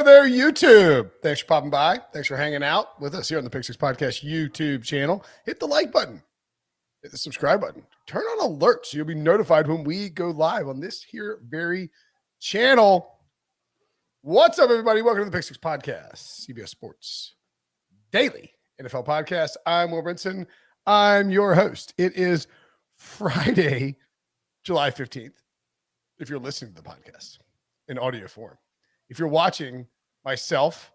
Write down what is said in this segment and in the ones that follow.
there, YouTube. Thanks for popping by. Thanks for hanging out with us here on the Pick Six Podcast YouTube channel. Hit the like button. Hit the subscribe button. Turn on alerts so you'll be notified when we go live on this here very channel. What's up, everybody? Welcome to the Pick Six Podcast, CBS Sports Daily NFL Podcast. I'm Will Brinson. I'm your host. It is Friday, July 15th, if you're listening to the podcast in audio form. If you're watching myself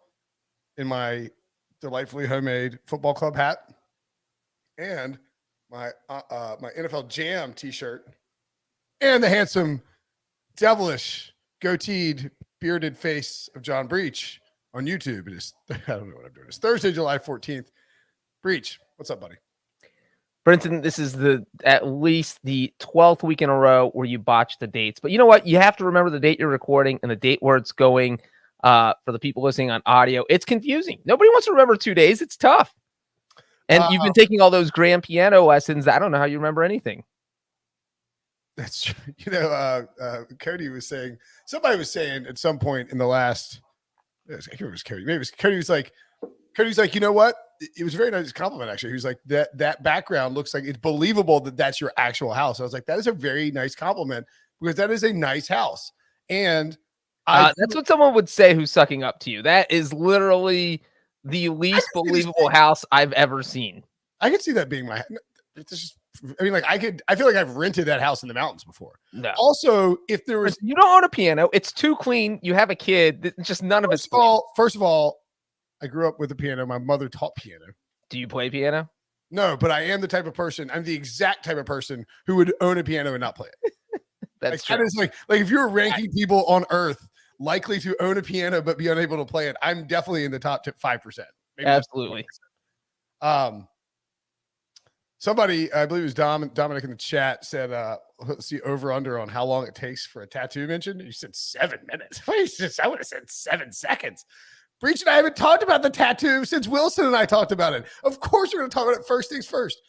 in my delightfully homemade football club hat and my NFL Jam t-shirt and the handsome, devilish, goateed, bearded face of John Breech on YouTube, it is, I don't know what I'm doing. It's Thursday, July 14th. Breech, what's up, buddy? Brinson, this is at least the 12th week in a row where you botch the dates. But you know what? You have to remember the date you're recording and the date where it's going for the people listening on audio. It's confusing. Nobody wants to remember 2 days. It's tough. And you've been taking all those grand piano lessons. I don't know how you remember anything. That's true. You know, Cody was saying, somebody was saying at some point in the last, I can't remember if it was Cody. Maybe it was Cody was like, you know what? It was a very nice compliment, actually. He was like, that background looks like it's believable that that's your actual house. I was like, that is a very nice compliment because that is a nice house. And that's what someone would say who's sucking up to you. That is literally the least believable house I've ever seen. I could see that being my. It's just, I mean, like I feel like I've rented that house in the mountains before. No. Also, if there was, you don't own a piano, it's too clean. You have a kid. It's just none of it's. First of all, I grew up with a piano. My mother taught piano. Do you play piano? No, but I am the type of person. I'm the exact type of person who would own a piano and not play it. That's true. That is like if you're ranking people on Earth likely to own a piano but be unable to play it, I'm definitely in the top 5%. Absolutely. Somebody, I believe it was Dominic in the chat, said, let's see, over under on how long it takes for a tattoo mentioned. You said 7 minutes. I would have said 7 seconds. Breech and I haven't talked about the tattoo since Wilson and I talked about it. Of course, we're going to talk about it first things first.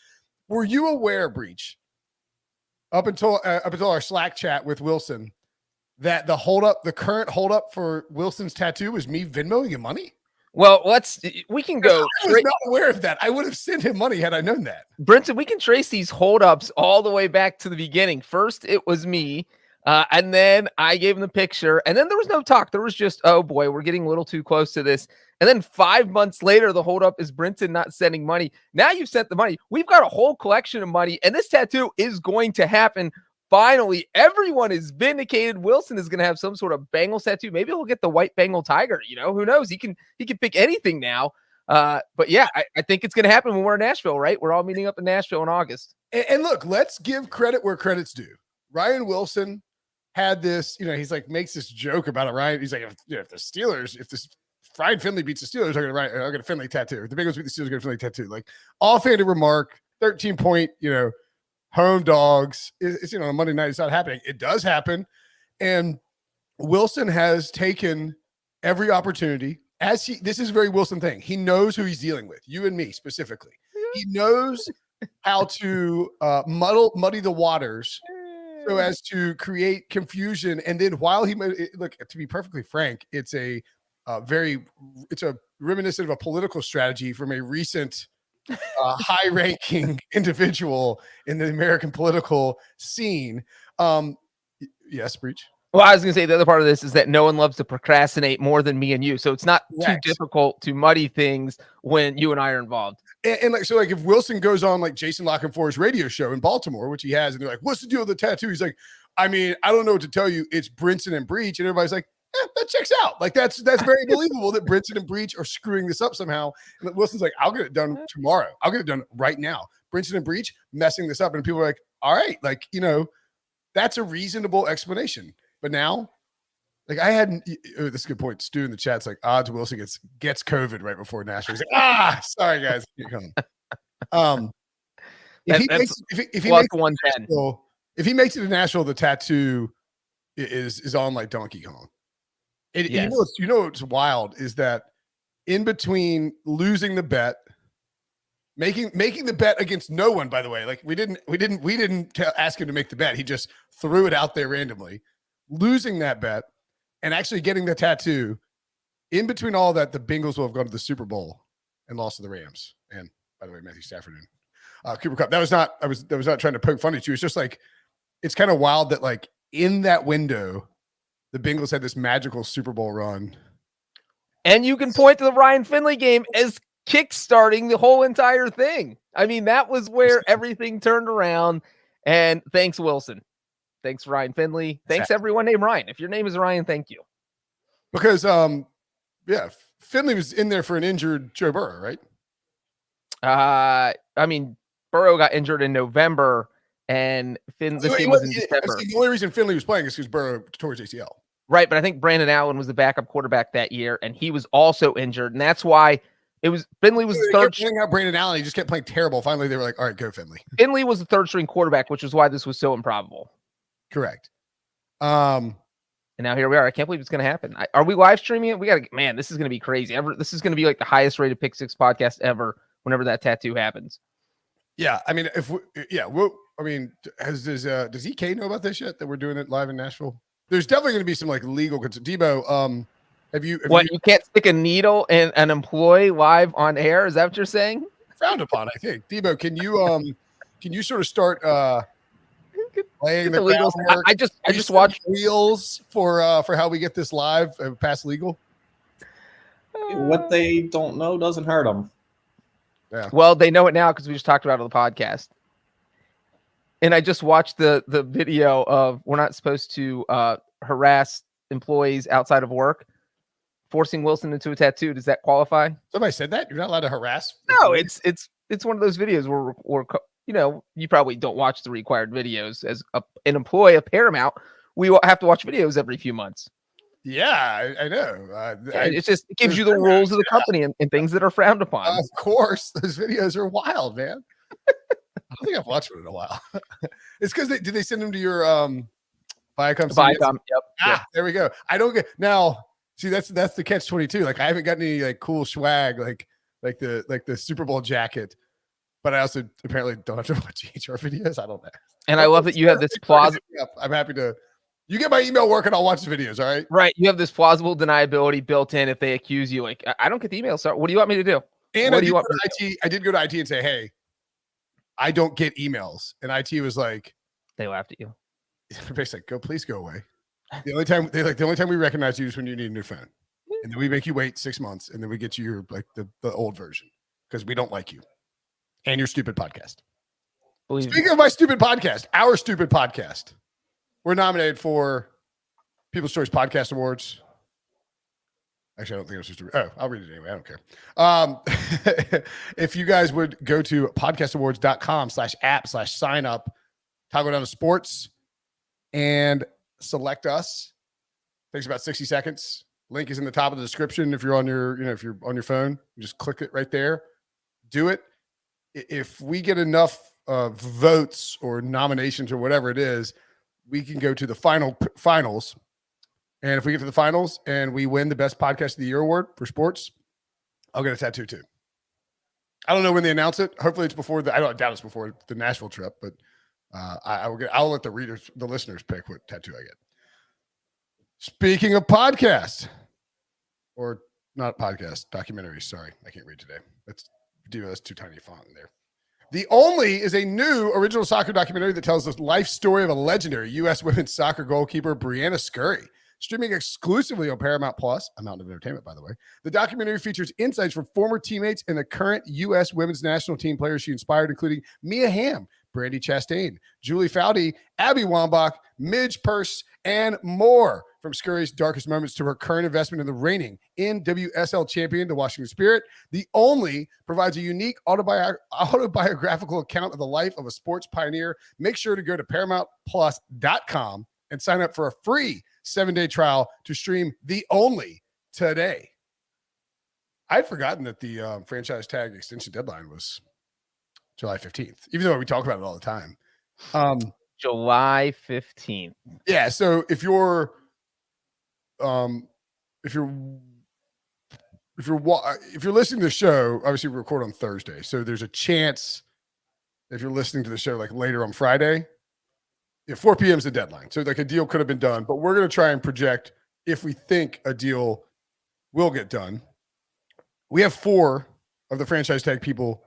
Were you aware, Breech, up until our Slack chat with Wilson, that the current holdup for Wilson's tattoo was me Venmoing him money? Well, we can go. I was not aware of that. I would have sent him money had I known that. Brinson, we can trace these holdups all the way back to the beginning. First, it was me. And then I gave him the picture, and then there was no talk. There was just, oh boy, we're getting a little too close to this. And then 5 months later, the holdup is Brinson not sending money. Now you've sent the money. We've got a whole collection of money, and this tattoo is going to happen. Finally, everyone is vindicated. Wilson is going to have some sort of Bengals tattoo. Maybe he'll get the white Bengal tiger. You know, who knows? He can pick anything now. But yeah, I think it's going to happen when we're in Nashville, right? We're all meeting up in Nashville in August. And look, let's give credit where credit's due. Ryan Wilson had this, he's like, makes this joke about it, Ryan. He's like, if this Ryan Finley beats the Steelers, I'll get a Finley tattoo. If the Bengals beat the Steelers, I'll get a Finley tattoo. Like, offhanded remark, 13-point, home dogs. It's on a Monday night. It's not happening. It does happen. And Wilson has taken every opportunity this is a very Wilson thing. He knows who he's dealing with, you and me specifically. He knows how to muddy the waters so as to create confusion. And then while look, to be perfectly frank, it's a reminiscent of a political strategy from a recent high-ranking individual in the American political scene. Yes, Breech. Well, I was going to say the other part of this is that no one loves to procrastinate more than me and you. So it's not too difficult to muddy things when you and I are involved. And if Wilson goes on like Jason Lockenfort's radio show in Baltimore, which he has, and they're like, what's the deal with the tattoo? He's like, I mean, I don't know what to tell you. It's Brinson and Breech. And everybody's like, that checks out. Like, that's very believable that Brinson and Breech are screwing this up somehow. And Wilson's like, I'll get it done tomorrow. I'll get it done right now. Brinson and Breech messing this up. And people are like, all right, like, that's a reasonable explanation. But now, like, this is a good point. Stu in the chat's like, odds Wilson gets COVID right before Nashville. He's like, sorry guys. If he makes it to Nashville, the tattoo is on like Donkey Kong. Yes. What's wild is that in between losing the bet, making the bet against no one, by the way, like we didn't ask him to make the bet. He just threw it out there randomly. Losing that bet and actually getting the tattoo, in between all that, the Bengals will have gone to the Super Bowl and lost to the Rams. And by the way, Matthew Stafford and Cooper Kupp. That was not trying to poke fun at you. It's just like, it's kind of wild that like in that window, the Bengals had this magical Super Bowl run. And you can point to the Ryan Finley game as kickstarting the whole entire thing. I mean, that was where everything turned around. And thanks, Wilson. Thanks, Ryan Finley. Thanks, Exactly. everyone named Ryan. If your name is Ryan, thank you. Because, Finley was in there for an injured Joe Burrow, right? I mean, Burrow got injured in November, and this game was in December. The only reason Finley was playing is because Burrow tore his ACL. Right, but I think Brandon Allen was the backup quarterback that year, and he was also injured, and that's why Finley was the third. Out Brandon Allen, he just kept playing terrible. Finally, they were like, "All right, go Finley." Finley was the third string quarterback, which is why this was so improbable. Correct. And now here we are. I can't believe it's going to happen. Are we live streaming it? Man, this is going to be crazy. This is going to be like the highest rated Pick Six podcast ever. Whenever that tattoo happens. Yeah, I mean, does EK know about this yet? That we're doing it live in Nashville? There's definitely going to be some like legal. Debo, you can't stick a needle in an employee live on air? Is that what you're saying? Frowned upon, I think. Debo, can you sort of start playing the legals? I just watched wheels for how we get this live past legal. What they don't know doesn't hurt them. Yeah. Well, they know it now because we just talked about it on the podcast. And I just watched the video of we're not supposed to harass employees outside of work. Forcing Wilson into a tattoo, does that qualify? Somebody said that? You're not allowed to harass? No, it's one of those videos where you probably don't watch the required videos as an employee of Paramount. We have to watch videos every few months. Yeah, I know. It gives you the rules of the company and things that are frowned upon. Of course, those videos are wild, man. I don't think I've watched it in a while. It's because did they send them to your Viacom? Yep. There we go. I don't get now. See, that's the catch-22. Like I haven't gotten any like cool swag like the Super Bowl jacket, but I also apparently don't have to watch HR videos. I don't know. And I love that you have this plausible. I'm happy to. You get my email working, I'll watch the videos. All right. Right. You have this plausible deniability built in if they accuse you. Like, I don't get the email. So what do you want me to do? And I did go to IT and say, hey, I don't get emails. And IT was like, they laughed at you. Basically, please go away. The only time we recognize you is when you need a new phone. And then we make you wait 6 months and then we get you your the old version because we don't like you and your stupid podcast. Speaking of my stupid podcast, our stupid podcast. We're nominated for People's Choice Podcast Awards. Actually, I don't think I'm supposed to. I'll read it anyway. I don't care. If you guys would go to podcastawards.com/app/sign up, toggle down to sports, and select us. Takes about 60 seconds. Link is in the top of the description. If you're on if you're on your phone, you just click it right there. Do it. If we get enough votes or nominations or whatever it is, we can go to the finals. And if we get to the finals and we win the Best Podcast of the Year award for sports, I'll get a tattoo too. I don't know when they announce it. Hopefully it's before I doubt it's before the Nashville trip, but I'll let the listeners pick what tattoo I get. Speaking of podcasts, or not podcasts, documentaries. Sorry, I can't read today. That's too tiny font in there. The Only is a new original soccer documentary that tells the life story of a legendary U.S. women's soccer goalkeeper, Brianna Scurry. Streaming exclusively on Paramount Plus, a Mountain of Entertainment, by the way. The documentary features insights from former teammates and the current U.S. women's national team players she inspired, including Mia Hamm, Brandi Chastain, Julie Foudy, Abby Wambach, Midge Purse, and more. From Scurry's darkest moments to her current investment in the reigning NWSL champion, the Washington Spirit, The Only provides a unique autobiographical account of the life of a sports pioneer. Make sure to go to ParamountPlus.com and sign up for a free 7-day trial to stream The Only today. I'd forgotten that the franchise tag extension deadline was July 15th, even though we talk about it all the time. July 15th. Yeah. So if you're listening to the show, obviously we record on Thursday. So there's a chance if you're listening to the show like later on Friday, 4 p.m. is the deadline. So like a deal could have been done, but we're going to try and project if we think a deal will get done. We have 4 of the franchise tag people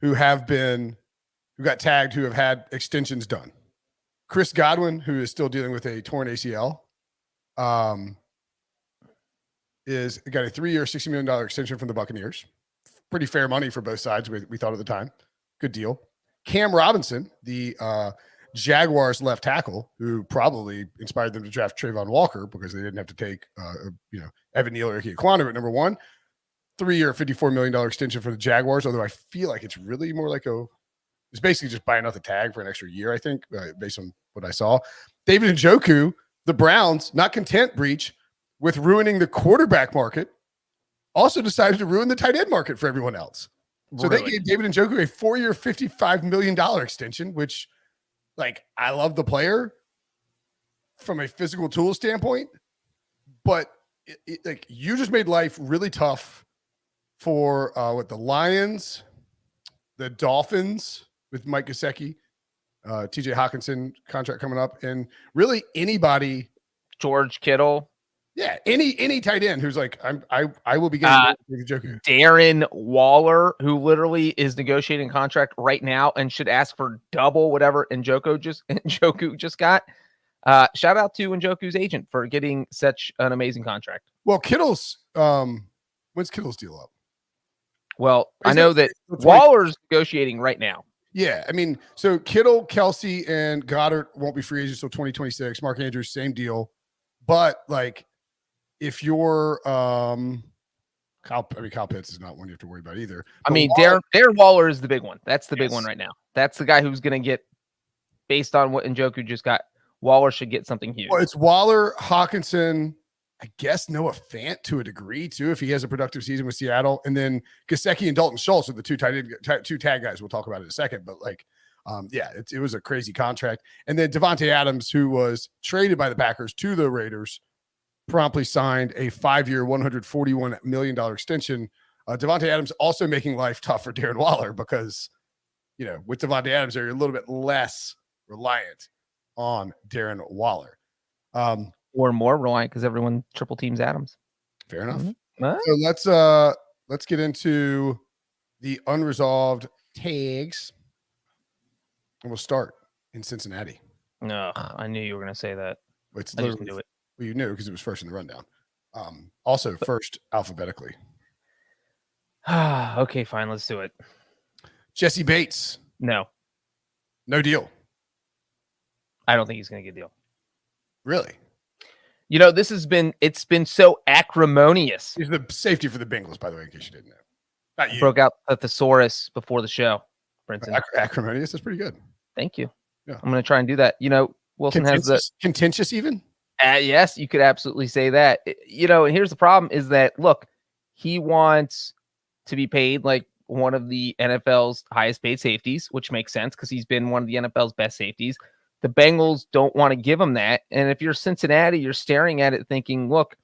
who got tagged, who have had extensions done. Chris Godwin, who is still dealing with a torn ACL, is got a 3-year, $60 million extension from the Buccaneers. Pretty fair money for both sides, we thought at the time. Good deal. Cam Robinson, the Jaguars left tackle, who probably inspired them to draft Trayvon Walker because they didn't have to take Evan Neal or Ike Ekwonu at number 1. 3-year, $54 million extension for the Jaguars, although I feel like it's really more like it's basically just buying out the tag for an extra year, I think, based on what I saw. David Njoku, the Browns, not content, Breech, with ruining the quarterback market, also decided to ruin the tight end market for everyone else. So They gave David Njoku a 4-year, $55 million extension, which, I love the player from a physical tool standpoint, but you just made life really tough for the Lions, the Dolphins with Mike Gesicki, TJ Hawkinson contract coming up, and really anybody. George Kittle. Yeah, any tight end who's I will be getting Njoku. Darren Waller, who literally is negotiating a contract right now and should ask for double whatever Njoku just got. Shout out to Njoku's agent for getting such an amazing contract. Well, Kittle's when's Kittle's deal up? Well, I know that Waller's negotiating right now. Yeah, I mean, so Kittle, Kelsey, and Goddard won't be free agents until 2026. Mark Andrews, same deal. But if you're Kyle Pitts is not one you have to worry about either. But Darren Waller is the big one. That's the big one right now. That's the guy who's going to get, based on what Njoku just got, Waller should get something huge. Well, it's Waller, Hawkinson, I guess Noah Fant to a degree too, if he has a productive season with Seattle, and then Gesicki and Dalton Schultz are the two tag guys we'll talk about in a second. But it was a crazy contract. And then Devontae Adams, who was traded by the Packers to the Raiders, promptly signed a 5-year, $141 million extension. Devontae Adams also making life tough for Darren Waller because, with Devontae Adams, you're a little bit less reliant on Darren Waller. Or more reliant because everyone triple teams Adams. Fair enough. Mm-hmm. So let's get into the unresolved tags. And we'll start in Cincinnati. No, I knew you were going to say that. I just knew it. Well, you knew because it was first in the rundown. Also, first alphabetically. Okay, fine. Let's do it. Jesse Bates. No deal. I don't think he's going to get a deal. Really? It's been so acrimonious. He's the safety for the Bengals, by the way, in case you didn't know. Not you. Broke out a thesaurus before the show, Brinson. Acrimonious, that's pretty good. Thank you. Yeah. I'm going to try and do that. Wilson has the contentious even? Yes, you could absolutely say that. And here's the problem is that, look, he wants to be paid like one of the NFL's highest paid safeties, which makes sense because he's been one of the NFL's best safeties. The Bengals don't want to give him that. And if you're Cincinnati, you're staring at it thinking, look,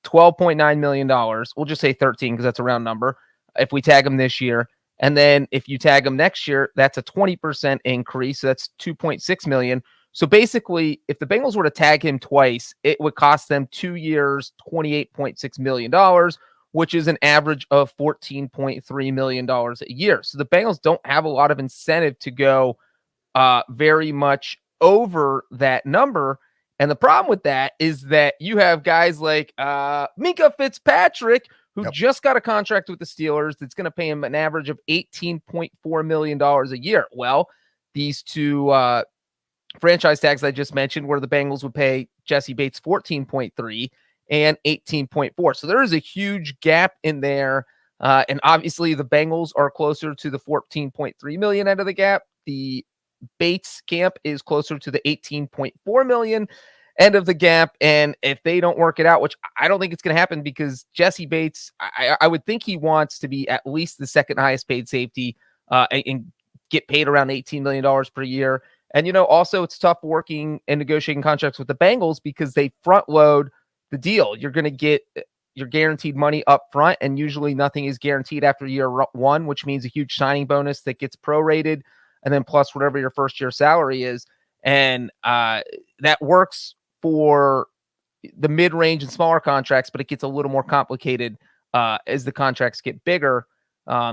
$12.9 million. We'll just say 13 because that's a round number. If we tag him this year, and then if you tag him next year, that's a 20% increase. So that's $2.6 million. So basically, if the Bengals were to tag him twice, it would cost them 2 years, $28.6 million, which is an average of $14.3 million a year. So the Bengals don't have a lot of incentive to go very much over that number. And the problem with that is that you have guys like Minka Fitzpatrick, who just got a contract with the Steelers that's going to pay him an average of $18.4 million a year. Well, these two franchise tags I just mentioned, where the Bengals would pay Jesse Bates 14.3 and 18.4. So there is a huge gap in there. And obviously the Bengals are closer to the 14.3 million end of the gap. The Bates camp is closer to the 18.4 million end of the gap. And if they don't work it out, which I don't think it's going to happen, because Jesse Bates, I would think he wants to be at least the second highest paid safety and get paid around $18 million per year. And, also it's tough working and negotiating contracts with the Bengals because they front load the deal. You're going to get your guaranteed money up front, and usually nothing is guaranteed after year one, which means a huge signing bonus that gets prorated, and then plus whatever your first year salary is. And that works for the mid-range and smaller contracts, but it gets a little more complicated as the contracts get bigger.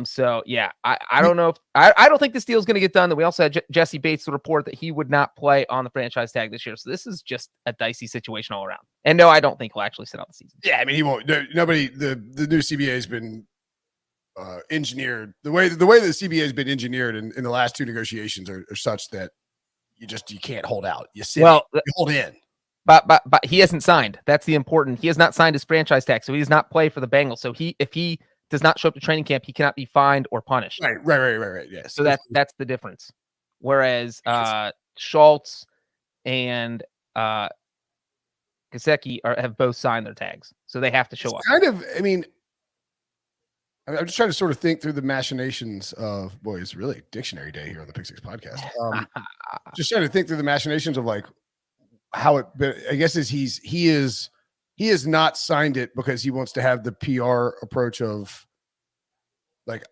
So yeah, I don't know if I don't think this deal is going to get done. That we also had Jesse Bates to report that he would not play on the franchise tag this year. So this is just a dicey situation all around. And no, I don't think he'll actually sit out the season. Yeah, I mean he won't. Nobody. The new CBA has been engineered the way the CBA has been engineered in the last two negotiations are such that you can't hold out. You sit. You hold in. But he hasn't signed. That's the important. He has not signed his franchise tag, so he does not play for the Bengals. So if he does not show up to training camp, he cannot be fined or punished. Right. Yes. So that's the difference. Whereas Schultz and Gesicki have both signed their tags, so they have to show up. Kind of. I mean, I'm just trying to sort of think through the machinations of it's really dictionary day here on the Pick Six podcast. Just trying to think through the machinations of like how it. But I guess he has not signed it because he wants to have the PR approach of like,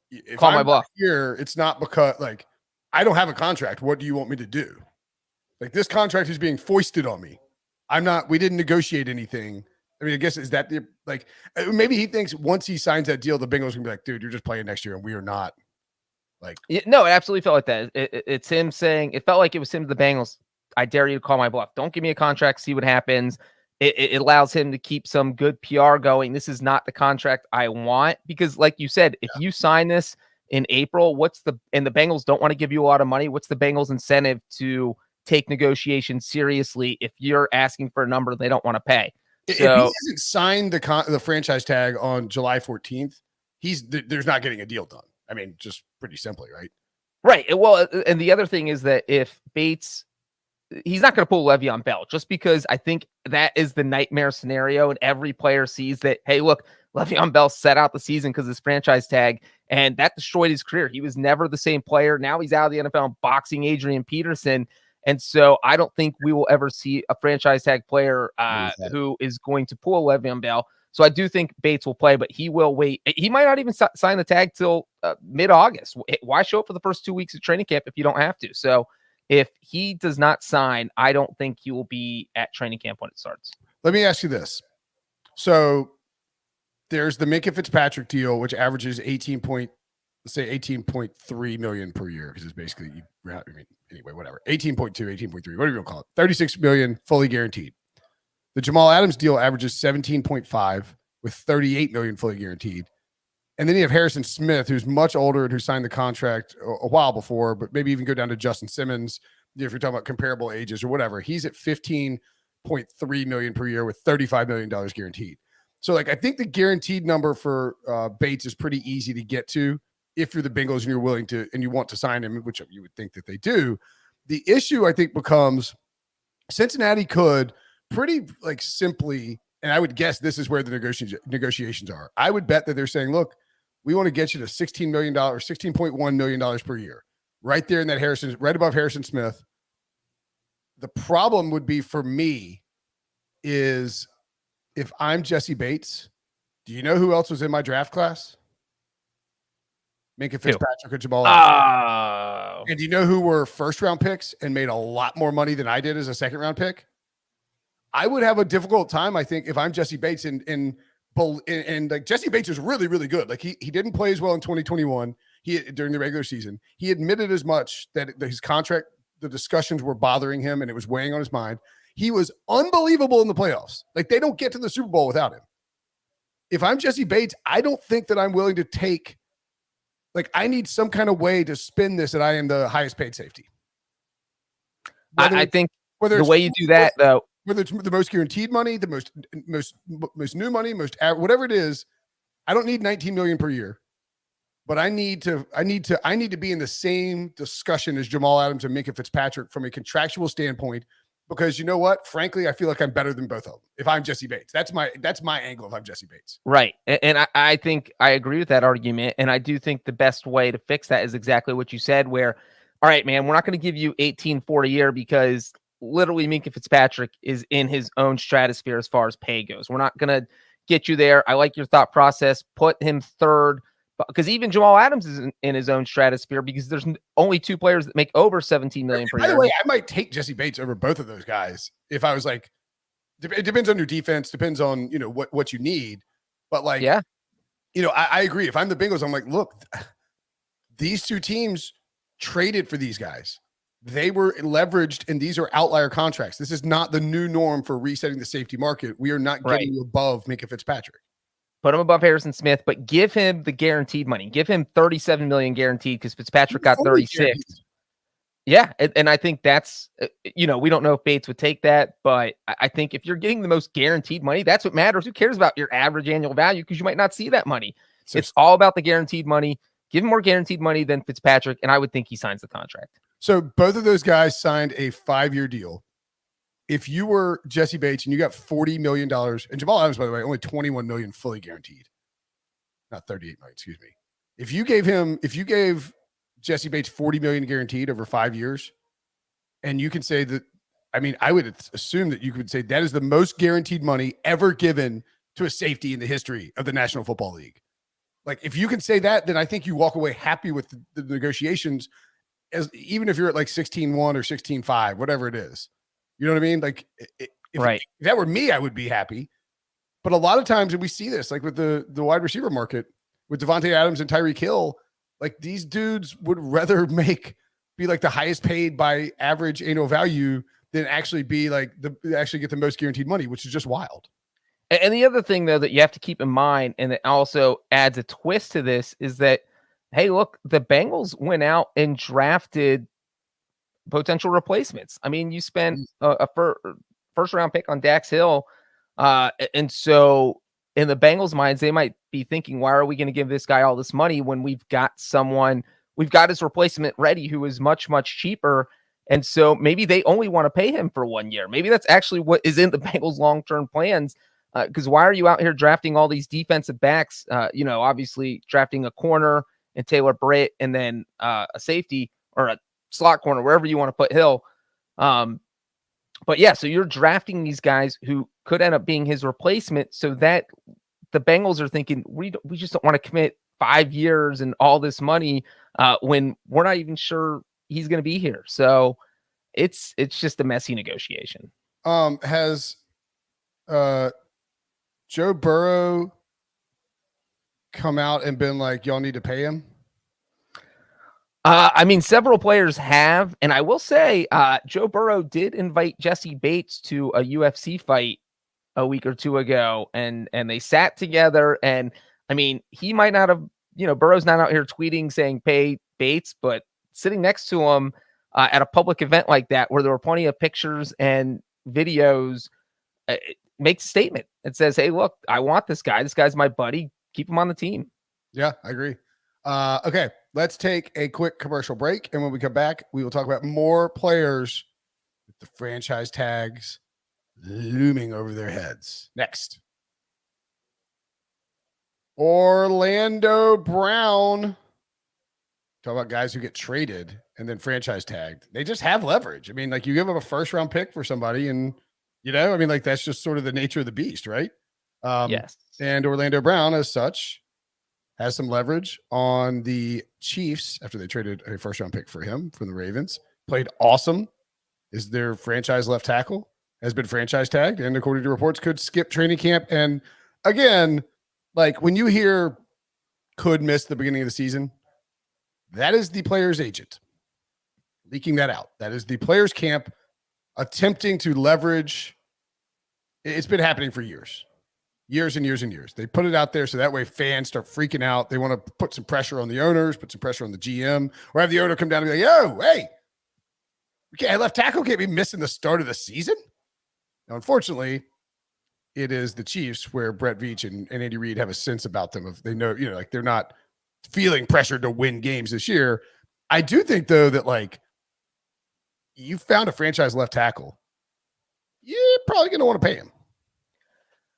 if call my I'm bluff here, it's not because like I don't have a contract. What do you want me to do? Like this contract is being foisted on me. We didn't negotiate anything. I mean, I guess is that maybe he thinks once he signs that deal, the Bengals can be like, dude, you're just playing next year and we are not. Like, no, it absolutely felt like that. It's him saying it felt like it was him to the Bengals. I dare you to call my bluff. Don't give me a contract. See what happens. It allows him to keep some good PR going. This is not the contract I want because, like you said, if you sign this in April, and the Bengals don't want to give you a lot of money, what's the Bengals' incentive to take negotiations seriously if you're asking for a number they don't want to pay? If he hasn't signed the franchise tag on July 14th, there's not getting a deal done. I mean, just pretty simply, right? Right. Well, and the other thing is that if Bates. He's not going to pull Le'Veon Bell just because I think that is the nightmare scenario. And every player sees that, hey, look, Le'Veon Bell set out the season because of his franchise tag, and that destroyed his career. He was never the same player. Now he's out of the NFL boxing Adrian Peterson. And so I don't think we will ever see a franchise tag player who is going to pull Le'Veon Bell. So I do think Bates will play, but he will wait. He might not even sign the tag till mid-August. Why show up for the first 2 weeks of training camp if you don't have to? So if he does not sign, I don't think he will be at training camp when it starts. Let me ask you this. So there's the Minkah Fitzpatrick deal, which averages 18.3 million per year. Because it's basically, anyway, whatever. 18.2, 18.3, whatever you want to call it. 36 million fully guaranteed. The Jamal Adams deal averages 17.5 with 38 million fully guaranteed. And then you have Harrison Smith, who's much older and who signed the contract a while before, but maybe even go down to Justin Simmons if you're talking about comparable ages or whatever. He's at 15.3 million per year with $35 million guaranteed. So, like, I think the guaranteed number for Bates is pretty easy to get to if you're the Bengals and you're willing to and you want to sign him, which you would think that they do. The issue, I think, becomes Cincinnati could pretty simply, and I would guess this is where the negotiations are. I would bet that they're saying, look, we want to get you to $16 million, $16.1 million per year, right there in that right above Harrison Smith. The problem would be for me is if I'm Jesse Bates, do you know who else was in my draft class? Minkah Fitzpatrick and Jamal Adams. And do you know who were first round picks and made a lot more money than I did as a second round pick? I would have a difficult time, I think, if I'm Jesse Bates and like Jesse Bates is really, really good. Like he didn't play as well in 2021 during the regular season. He admitted as much that his contract, the discussions were bothering him and it was weighing on his mind. He was unbelievable in the playoffs. Like they don't get to the Super Bowl without him. If I'm Jesse Bates, I don't think that I'm willing to take, I need some kind of way to spin this that I am the highest paid safety. I think the way you do that though, whether it's the most guaranteed money, the most new money, whatever it is, I don't need 19 million per year, but I need to be in the same discussion as Jamal Adams and Minkah Fitzpatrick from a contractual standpoint, because you know what? Frankly, I feel like I'm better than both of them. If I'm Jesse Bates, that's my angle. If I'm Jesse Bates, right? And I think I agree with that argument, and I do think the best way to fix that is exactly what you said. Where, all right, man, we're not going to give you 18.4 a year because literally Minkah Fitzpatrick is in his own stratosphere as far as pay goes. We're not going to get you there. I like your thought process. Put him third, because even Jamal Adams is in his own stratosphere because there's only two players that make over 17 million per year. By the way, I might take Jesse Bates over both of those guys if I was like, It depends on your defense, depends on, you know, what you need. But like, Yeah. you know, I agree. If I'm the Bengals, I'm like, look, these two teams traded for these guys. They were leveraged, and these are outlier contracts. This is not the new norm for resetting the safety market. We are not getting you above Minka Fitzpatrick. Put him above Harrison Smith, but give him the guaranteed money. Give him $37 million guaranteed because Fitzpatrick got 36. Yeah, and I think that's, you know, we don't know if Bates would take that, but I think if you're getting the most guaranteed money, that's what matters. Who cares about your average annual value? Because you might not see that money. So it's all about the guaranteed money. Give him more guaranteed money than Fitzpatrick, and I would think he signs the contract. So both of those guys signed a 5-year deal. If you were Jesse Bates and you got $40 million, and Jamal Adams, by the way, only $21 million fully guaranteed, not $38 million, excuse me. If you gave Jesse Bates $40 million guaranteed over 5 years, and you can say that, I mean, I would assume that you could say that is the most guaranteed money ever given to a safety in the history of the National Football League. Like, if you can say that, then I think you walk away happy with the negotiations, as even if you're at like 16-1 or 16-5, whatever it is. You know what I mean? Like, if that were me, I would be happy. But a lot of times, and we see this, like with the wide receiver market, with Devontae Adams and Tyreek Hill, like these dudes would rather be like the highest paid by average annual value than actually be like actually get the most guaranteed money, which is just wild. And the other thing, though, that you have to keep in mind, and it also adds a twist to this, is that, hey, look, the Bengals went out and drafted potential replacements. I mean, you spent a first-round pick on Dax Hill, and so in the Bengals' minds, they might be thinking, why are we going to give this guy all this money when we've got his replacement ready who is much, much cheaper? And so maybe they only want to pay him for 1 year. Maybe that's actually what is in the Bengals' long-term plans. Because why are you out here drafting all these defensive backs? Obviously drafting a corner and Taylor Britt, and then a safety or a slot corner, wherever you want to put Hill. But yeah, so you're drafting these guys who could end up being his replacement, so that the Bengals are thinking, we just don't want to commit 5 years and all this money when we're not even sure he's going to be here. So it's just a messy negotiation. Has Joe Burrow come out and been like, y'all need to pay him? I mean, several players have, and I will say Joe Burrow did invite Jesse Bates to a UFC fight a week or two ago, and they sat together, and I mean, he might not have, Burrow's not out here tweeting saying pay Bates, but sitting next to him at a public event like that, where there were plenty of pictures and videos, it makes a statement. It says, hey, look, I want this guy. This guy's my buddy. Keep him on the team. Yeah, I agree. Okay, let's take a quick commercial break. And when we come back, we will talk about more players with the franchise tags looming over their heads. Next. Orlando Brown. Talk about guys who get traded and then franchise tagged. They just have leverage. I mean, like, you give them a first-round pick for somebody, and that's just sort of the nature of the beast, right? Yes. And Orlando Brown, as such, has some leverage on the Chiefs after they traded a first-round pick for him from the Ravens. Played awesome. Is their franchise left tackle. Has been franchise tagged, and according to reports, could skip training camp. And again, like, when you hear could miss the beginning of the season, that is the player's agent leaking that out. That is the player's camp attempting to leverage. It's been happening for years and years and years. They put it out there so that way fans start freaking out. They want to put some pressure on the owners, put some pressure on the GM, or have the owner come down and be like, yo, hey, left tackle can't be missing the start of the season. Now, unfortunately, it is the Chiefs, where Brett Veach and Andy Reid have a sense about them of, they know, like, they're not feeling pressured to win games this year. I do think, though, that, like, you found a franchise left tackle, you're probably going to want to pay him.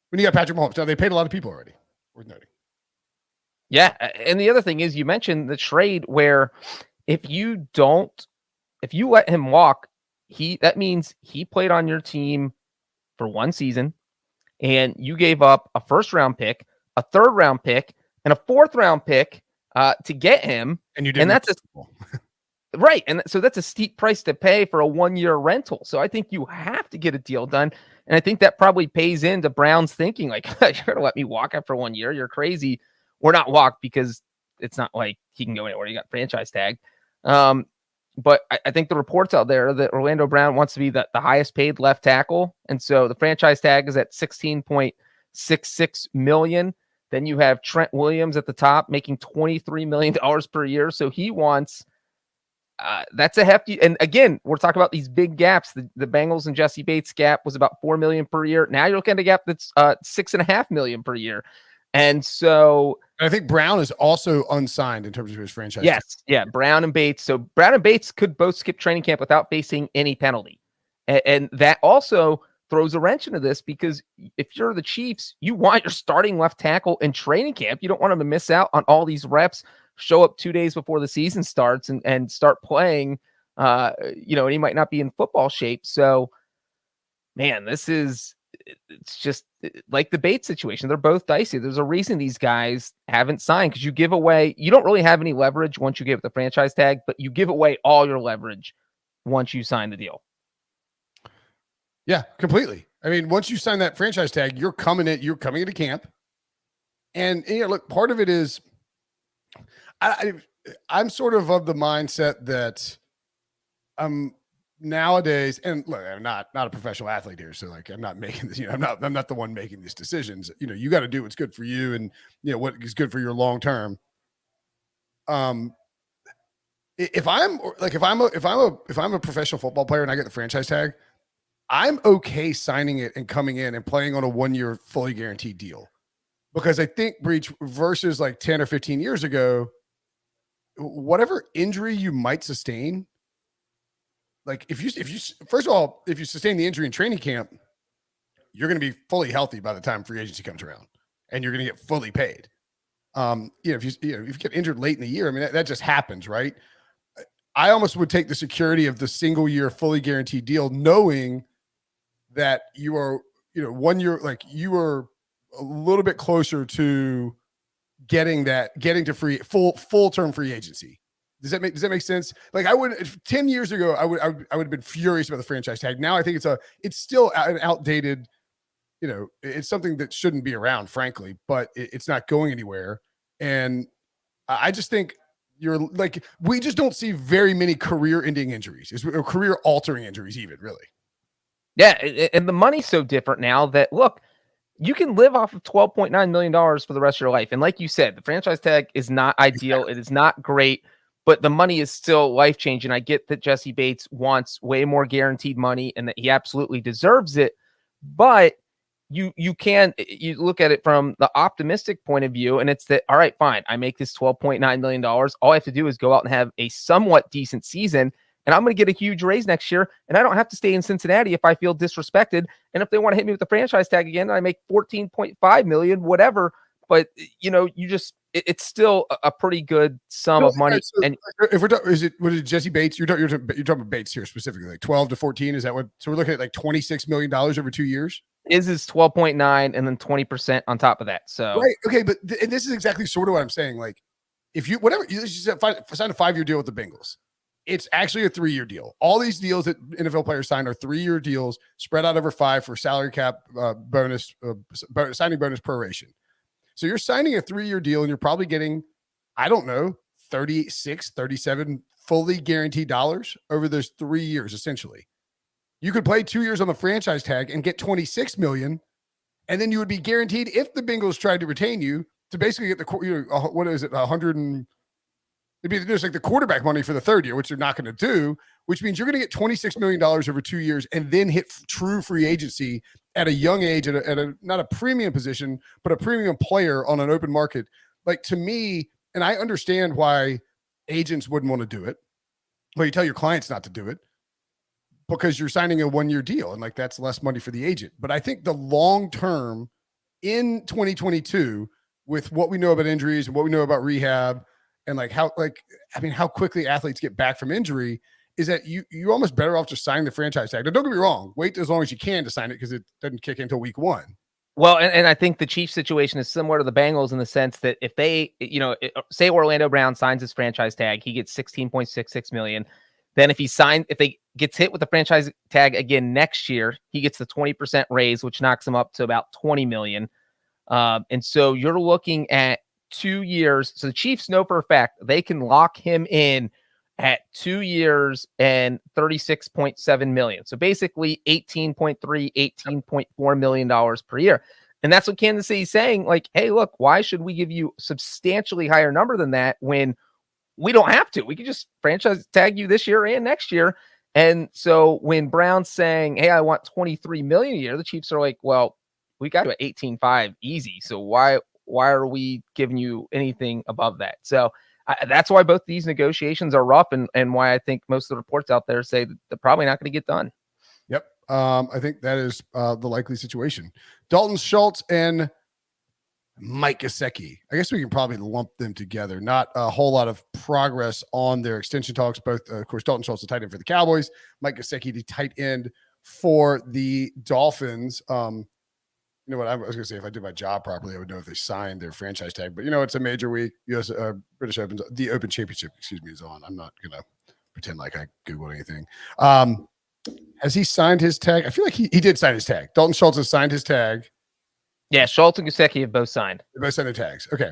When you got Patrick Mahomes, now they paid a lot of people already. Worth noting. Yeah, and the other thing is, you mentioned the trade where if you let him walk, that means he played on your team for 1 season, and you gave up a first-round pick, a third-round pick, and a fourth-round pick to get him. And you didn't. And that's right. And so that's a steep price to pay for a 1-year rental. So I think you have to get a deal done. And I think that probably pays into Brown's thinking, like, you're going to let me walk after 1 year? You're crazy. Or not walk, because it's not like he can go anywhere. He got franchise tagged. But I think the reports out there that Orlando Brown wants to be the highest paid left tackle. And so the franchise tag is at $16.66 million. Then you have Trent Williams at the top making $23 million per year. So he wants, that's a hefty, and again, we're talking about these big gaps. The Bengals and Jesse Bates gap was about $4 million per year. Now you're looking at a gap that's $6.5 million per year. And so I think Brown is also unsigned in terms of his franchise. Yes. Yeah. Brown and Bates. So Brown and Bates could both skip training camp without facing any penalty. And that also throws a wrench into this, because if you're the Chiefs, you want your starting left tackle in training camp. You don't want him to miss out on all these reps, show up 2 days before the season starts and start playing, and he might not be in football shape. So, man, it's just like the Bates situation. They're both dicey. There's a reason these guys haven't signed, because you don't really have any leverage once you give the franchise tag, but you give away all your leverage once you sign the deal. Yeah, completely. I mean, once you sign that franchise tag, you're coming into camp. And look, part of it is I'm sort of the mindset that nowadays, and look, I'm not a professional athlete here, so like I'm not making this, I'm not the one making these decisions. You got to do what's good for you, and what is good for your long term. If I'm a professional football player and I get the franchise tag, I'm okay signing it and coming in and playing on a 1 year fully guaranteed deal, because I think, Breech, versus like 10 or 15 years ago, whatever injury you might sustain, like if you first of all, if you sustain the injury in training camp, you're going to be fully healthy by the time free agency comes around, and you're going to get fully paid. If you get injured late in the year, I mean, that just happens, right? I almost would take the security of the single year fully guaranteed deal, knowing that you are, 1 year, like you are a little bit closer to getting to full term free agency. Does that make sense? Like, I would 10 years ago, I would have been furious about the franchise tag. Now I think it's still an outdated, it's something that shouldn't be around, frankly, but it's not going anywhere. And I just think we just don't see very many career ending injuries, or career altering injuries even, really. Yeah. And the money's so different now that, look, you can live off of $12.9 million for the rest of your life. And like you said, the franchise tag is not ideal. Exactly. It is not great, but the money is still life-changing. I get that Jesse Bates wants way more guaranteed money and that he absolutely deserves it. But you look at it from the optimistic point of view, and it's that, all right, fine, I make this $12.9 million. All I have to do is go out and have a somewhat decent season, and I'm going to get a huge raise next year, and I don't have to stay in Cincinnati if I feel disrespected. And if they want to hit me with the franchise tag again, I make $14.5 million, whatever. But it's still a pretty good sum of money. So and if we're talking, what is Jesse Bates? You're talking about Bates here specifically, like 12 to 14. Is that what? So we're looking at like $26 million over 2 years. Is 12.9 and then 20% on top of that. So right, okay, but and this is exactly sort of what I'm saying. Like, if you sign a 5-year deal with the Bengals, it's actually a 3-year deal. All these deals that NFL players sign are 3-year deals spread out over 5 for salary cap bonus, signing bonus proration. So you're signing a 3-year deal, and you're probably getting, I don't know, 36, 37 fully guaranteed dollars over those 3 years, essentially. You could play 2 years on the franchise tag and get $26 million, and then you would be guaranteed, if the Bengals tried to retain you, to basically get what is it, 100 and it'd be just like the quarterback money for the third year, which they're not going to do, which means you're going to get $26 million over 2 years and then hit true free agency at a young age, at a not a premium position, but a premium player on an open market. Like, to me, and I understand why agents wouldn't want to do it. Well, you tell your clients not to do it, because you're signing a 1-year deal, and like that's less money for the agent. But I think the long term in 2022, with what we know about injuries and what we know about rehab, and how quickly athletes get back from injury, is that you're almost better off just signing the franchise tag. Now, don't get me wrong, wait as long as you can to sign it, because it doesn't kick in until week 1. Well, and I think the Chiefs situation is similar to the Bengals in the sense that if they, say Orlando Brown signs his franchise tag, he gets $16.66 million. Then if they gets hit with the franchise tag again next year, he gets the 20% raise, which knocks him up to about 20 million. And so you're looking at 2 years. So the Chiefs know for a fact they can lock him in at 2 years and $36.7 million. So basically $18.4 million per year. And that's what Kansas City's saying. Like, hey, look, why should we give you substantially higher number than that when we don't have to? We could just franchise tag you this year and next year. And so when Brown's saying, hey, I want 23 million a year, the Chiefs are like, well, we got to 18.5 easy. So why are we giving you anything above that? So that's why both these negotiations are rough, and why I think most of the reports out there say that they're probably not going to get done. Yep. I think that is the likely situation. Dalton Schultz and Mike Gesicki. I guess we can probably lump them together. Not a whole lot of progress on their extension talks. Both, of course, Dalton Schultz, the tight end for the Cowboys. Mike Gesicki, the tight end for the Dolphins. You know what? I was going to say, if I did my job properly, I would know if they signed their franchise tag. But, it's a major week. US British Open, the Open Championship, is on. I'm not going to pretend like I Googled anything. Has he signed his tag? I feel like he did sign his tag. Dalton Schultz has signed his tag. Yeah, Schultz and Gesicki have both signed. They both signed their tags. Okay.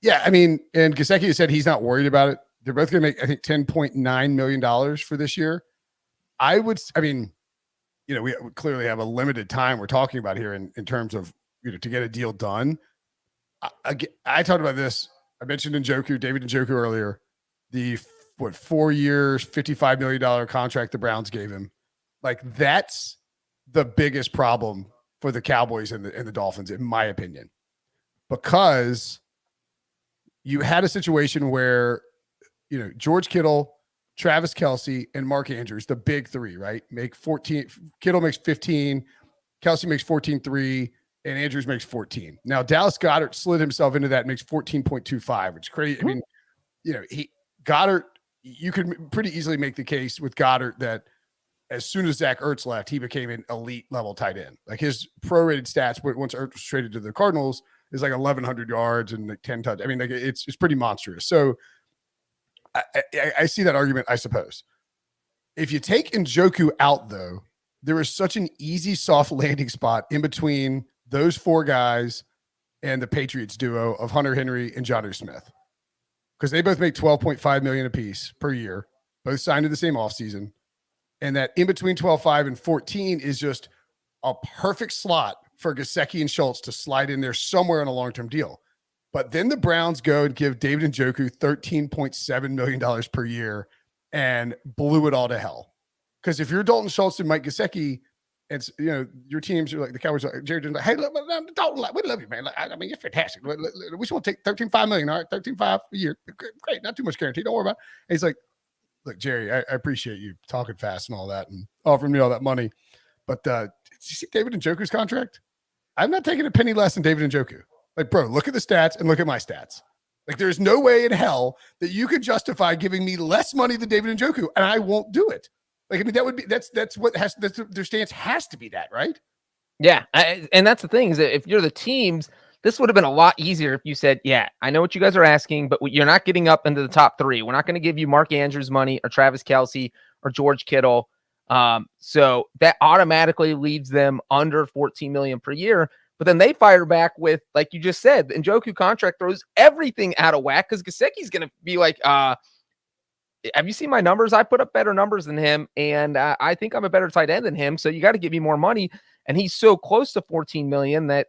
Yeah, I mean, and Gesicki said he's not worried about it. They're both going to make, I think, $10.9 million for this year. We clearly have a limited time we're talking about here in terms of, to get a deal done. I talked about this. I mentioned David Njoku earlier, the 4 years, $55 million contract the Browns gave him. Like, that's the biggest problem for the Cowboys and the Dolphins, in my opinion, because you had a situation where, George Kittle, Travis Kelce, and Mark Andrews, the big three, right? Make 14. Kittle makes 15. Kelce makes 14.3, and Andrews makes 14. Now, Dallas Goedert slid himself into that and makes 14.25, which is crazy. I mean, Goddard, you could pretty easily make the case with Goddard that as soon as Zach Ertz left, he became an elite level tight end. Like, his prorated stats, once Ertz was traded to the Cardinals, is like 1,100 yards and like 10 touchdowns. I mean, like, it's pretty monstrous. So I see that argument, I suppose. If you take Njoku out, though, there is such an easy soft landing spot in between those four guys and the Patriots duo of Hunter Henry and Jonnu Smith, because they both make $12.5 million apiece per year, both signed in the same offseason. And that in between 12.5 and 14 is just a perfect slot for Gesicki and Schultz to slide in there somewhere on a long-term deal. But then the Browns go and give David Njoku $13.7 million per year and blew it all to hell. Because if you're Dalton Schultz and Mike Gesicki, it's, your teams are like, the Cowboys are like, Jerry Jones, like, hey, look, Dalton, we love you, man. Like, I mean, you're fantastic. We just want to take $13.5 million, all right? $13.5 a year. Great, not too much guarantee. Don't worry about it. And he's like, look, Jerry, I appreciate you talking fast and all that and offering me all that money. But did you see David Njoku's contract? I'm not taking a penny less than David Njoku. Like, bro, look at the stats and look at my stats. Like, there's no way in hell that you could justify giving me less money than David Njoku, and I won't do it. Like, I mean, their stance has to be that, right? Yeah, and that's the thing, is that if you're the teams, this would have been a lot easier if you said, yeah, I know what you guys are asking, but you're not getting up into the top three. We're not going to give you Mark Andrews money or Travis Kelce or George Kittle. So that automatically leaves them under 14 million per year. But then they fire back with, like you just said, the Njoku contract throws everything out of whack, because Gesicki's going to be like, have you seen my numbers? I put up better numbers than him, and I think I'm a better tight end than him, so you got to give me more money. And he's so close to 14 million that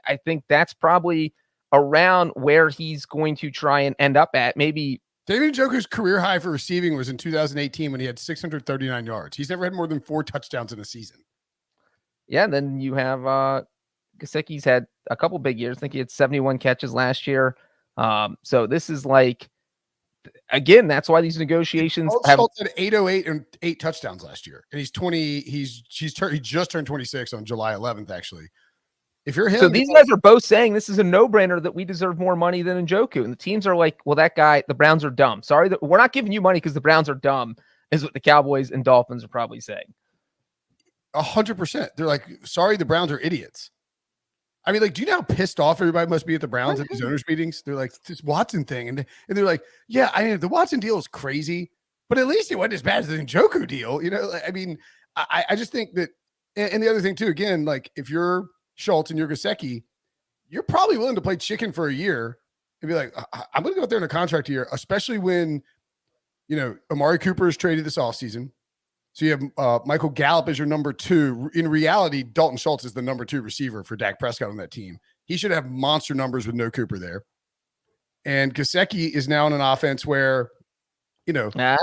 I think that's probably around where he's going to try and end up at. Maybe David Njoku's career high for receiving was in 2018 when he had 639 yards. He's never had more than 4 touchdowns in a season. Yeah, and then you have Gesicki's had a couple big years. I think he had 71 catches last year. So this is like, again, that's why these negotiations have 808 and 8 touchdowns last year. And he's 20. He just turned 26 on July 11th, actually. If you're him, so these guys are both saying this is a no-brainer that we deserve more money than Njoku. And the teams are like, well, that guy, the Browns are dumb. Sorry, we're not giving you money because the Browns are dumb, is what the Cowboys and Dolphins are probably saying. 100%. They're like, sorry, the Browns are idiots. I mean, like, do you know how pissed off everybody must be at the Browns at these owners' meetings? They're like, this Watson thing. And they're like, yeah, the Watson deal is crazy, but at least it wasn't as bad as the Njoku deal. You know, I mean, I just think that, and the other thing too, again, like if you're Schultz and you're Gesicki, you're probably willing to play chicken for a year and be like, I'm going to go out there in a contract year, especially when, you know, Amari Cooper is traded this offseason. So you have Michael Gallup as your number 2. In reality, Dalton Schultz is the number 2 receiver for Dak Prescott on that team. He should have monster numbers with no Cooper there. And Gesicki is now in an offense where, you know, I'm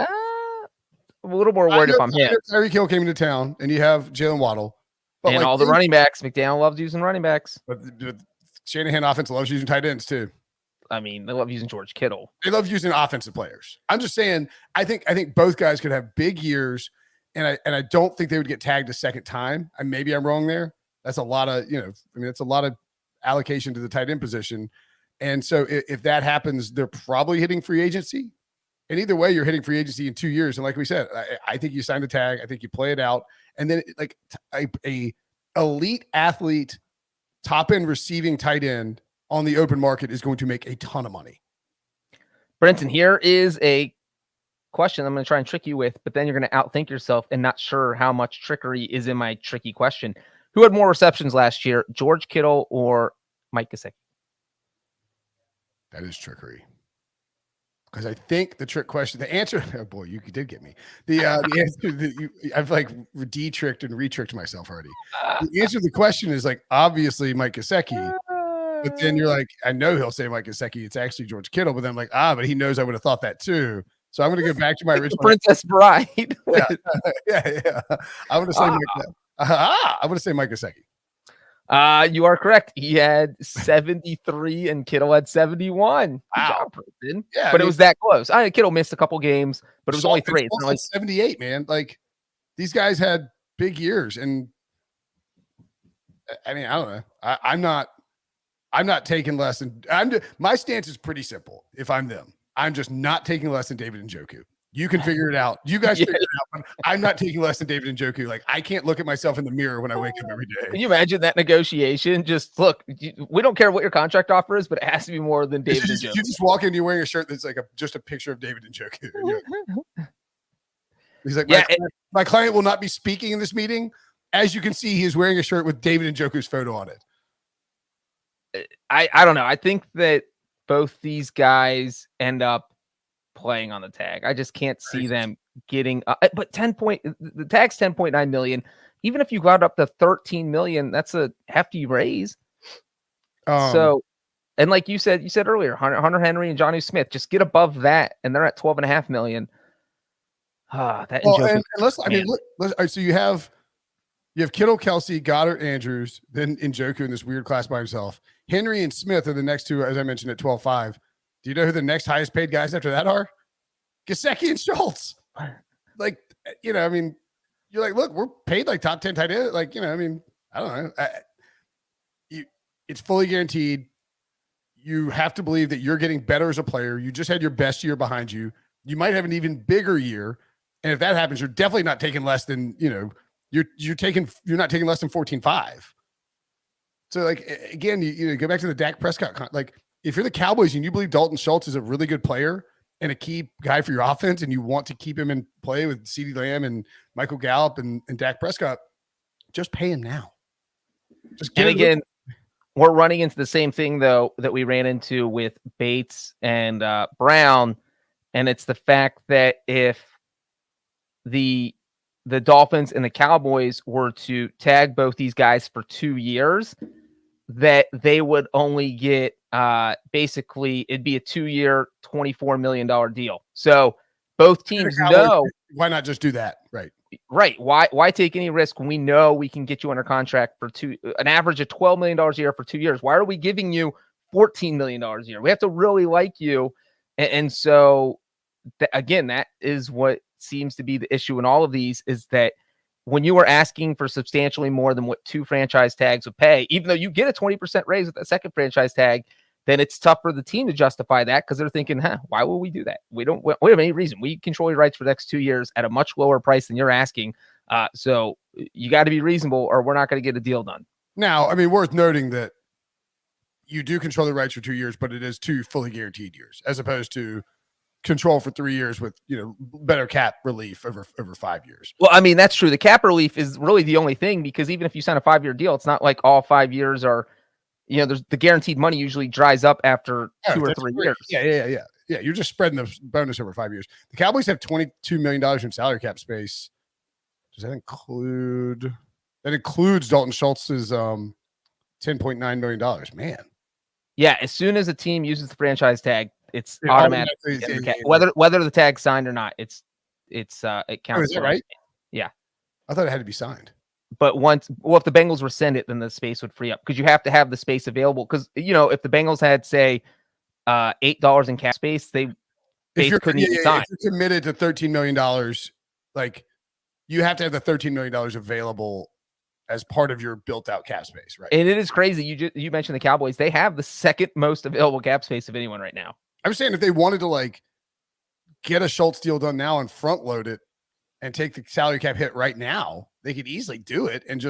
a little more worried if I'm him. Tyreek Hill came into town, and you have Jalen Waddle. But and like, all the running backs, McDaniel loves using running backs. But the Shanahan offense loves using tight ends too. I mean, they love using George Kittle. They love using offensive players. I'm just saying, I think both guys could have big years, and I don't think they would get tagged a second time. Maybe I'm wrong there. That's a lot of, you know, I mean, it's a lot of allocation to the tight end position. And so if that happens, they're probably hitting free agency. And either way, you're hitting free agency in 2 years. And like we said, I think you sign the tag. I think you play it out. And then like a elite athlete, top end receiving tight end on the open market is going to make a ton of money. Brinson, here is a question I'm going to try and trick you with, but then you're going to outthink yourself and not sure how much trickery is in my tricky question. Who had more receptions last year, George Kittle or Mike Gesicki? That is trickery. Because I think the trick question, the answer, oh boy, you did get me. The answer, I've like de-tricked and re-tricked myself already. The answer to the question is like, obviously Mike Gesicki, but then you're like, I know he'll say Mike Gesicki. It's actually George Kittle, but then I'm like, but he knows I would have thought that too. So I'm going to go back to my original. Princess Bride. yeah. I would have said I would have said Mike Gesicki. You are correct. He had 73 and Kittle had 71. Wow. Yeah, but it was that close. Kittle missed a couple games, but it was only 3. It's like 78, man. Like these guys had big years, and I mean, I don't know. I'm not taking less than my stance is pretty simple. If I'm them, I'm just not taking less than David Njoku. You can figure it out. You guys figure it out. I'm not taking less than David Njoku. Like, I can't look at myself in the mirror when I wake up every day. Can you imagine that negotiation? Just look, we don't care what your contract offer is, but it has to be more than David Njoku. You just walk in, you're wearing a shirt that's like just a picture of David Njoku. He's like, my client will not be speaking in this meeting. As you can see, he is wearing a shirt with David Njoku's photo on it. I don't know. I think that both these guys end up playing on the tag. I just can't see them getting but the tag's 10.9 million. Even if you got up to 13 million, that's a hefty raise. So, and like you said earlier, Hunter Henry and Jonnu Smith, just get above that, and they're at 12.5 million. So you have Kittle, Kelsey, Goddard, Andrews, then Njoku in this weird class by himself. Henry and Smith are the next two, as I mentioned, at 12.5. Do you know who the next highest paid guys after that are? Gesicki and Schultz. Like, you know, I mean, you're like, look, we're paid like top 10 tight end. Like, you know, I mean, I don't know. It's fully guaranteed. You have to believe that you're getting better as a player. You just had your best year behind you. You might have an even bigger year. And if that happens, you're definitely not taking less than, you know, you're not taking less than 14.5. So like, again, you go back to the Dak Prescott. Like, if you're the Cowboys and you believe Dalton Schultz is a really good player and a key guy for your offense, and you want to keep him in play with CeeDee Lamb and Michael Gallup and Dak Prescott, just pay him now. And again, we're running into the same thing though that we ran into with Bates and Brown, and it's the fact that if the Dolphins and the Cowboys were to tag both these guys for 2 years, that they would only get basically it'd be a 2-year, $24 million deal. So both teams know. Why not just do that? Right. Why take any risk when we know we can get you under contract for an average of $12 million a year for 2 years? Why are we giving you $14 million a year? We have to really like you. And so again, that is what seems to be the issue in all of these, is that when you are asking for substantially more than what 2 franchise tags would pay, even though you get a 20% raise with that second franchise tag, then it's tough for the team to justify that, because they're thinking, why would we do that? We have any reason. We control your rights for the next 2 years at a much lower price than you're asking. So you got to be reasonable, or we're not going to get a deal done. Now, I mean, worth noting that you do control the rights for 2 years, but it is 2 fully guaranteed years, as opposed to control for 3 years with better cap relief over 5 years. Well, I mean, that's true. The cap relief is really the only thing, because even if you sign a 5-year deal, it's not like all 5 years are, there's the guaranteed money usually dries up after 2 or 3 years. Yeah. You're just spreading the bonus over 5 years. The Cowboys have $22 million in salary cap space. Does that include? That includes Dalton Schultz's $10.9 million. Man. Yeah, as soon as a team uses the franchise tag, it's automatically whether the tag's signed or not. It counts. Oh, is that right? Yeah. I thought it had to be signed. But if the Bengals rescind it, then the space would free up, because you have to have the space available. Because if the Bengals had, say, $8 in cap space, they couldn't even sign. If you're committed to $13 million, like you have to have the $13 million available as part of your built-out cap space, right? And it is crazy. You mentioned the Cowboys; they have the second most available cap space of anyone right now. I'm saying if they wanted to get a Schultz deal done now and front load it and take the salary cap hit right now, they could easily do it and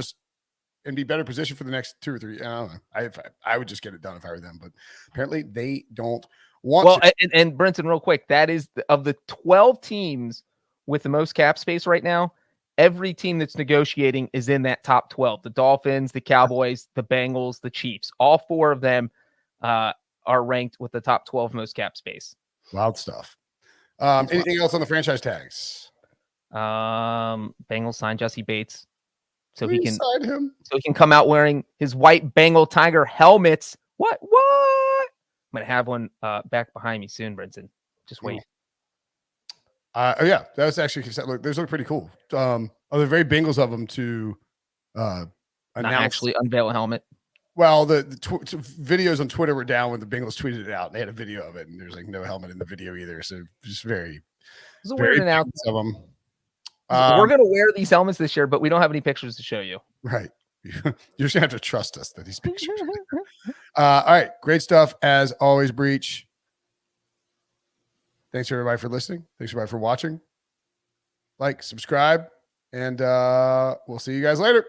be better positioned for the next 2 or 3. I don't know. I would just get it done if I were them, but apparently they don't want to. And Brinson, real quick, that is of the 12 teams with the most cap space right now. Every team that's negotiating is in that top 12. The Dolphins, the Cowboys, the Bengals, the Chiefs. All 4 of them are ranked with the top 12 most cap space. Wild stuff. Anything else on the franchise tags? Bengals signed Jesse Bates, so We he can signed him. so he can come out wearing his white Bengal Tiger helmets. What? I'm gonna have one back behind me soon, Brinson. Just wait. Yeah, that's actually look. Those look pretty cool. They're very Bengals of them to Not announce. actually unveil a helmet. Well, the videos on Twitter were down when the Bengals tweeted it out. They had a video of it, and there's no helmet in the video either. So just very, It's a very weird announcement. Bengals of them. We're gonna wear these helmets this year, but we don't have any pictures to show you. Right. You're just gonna have to trust us that these pictures. All right, great stuff as always, Breech. Thanks everybody for listening. Thanks everybody for watching. Like, subscribe, and we'll see you guys later.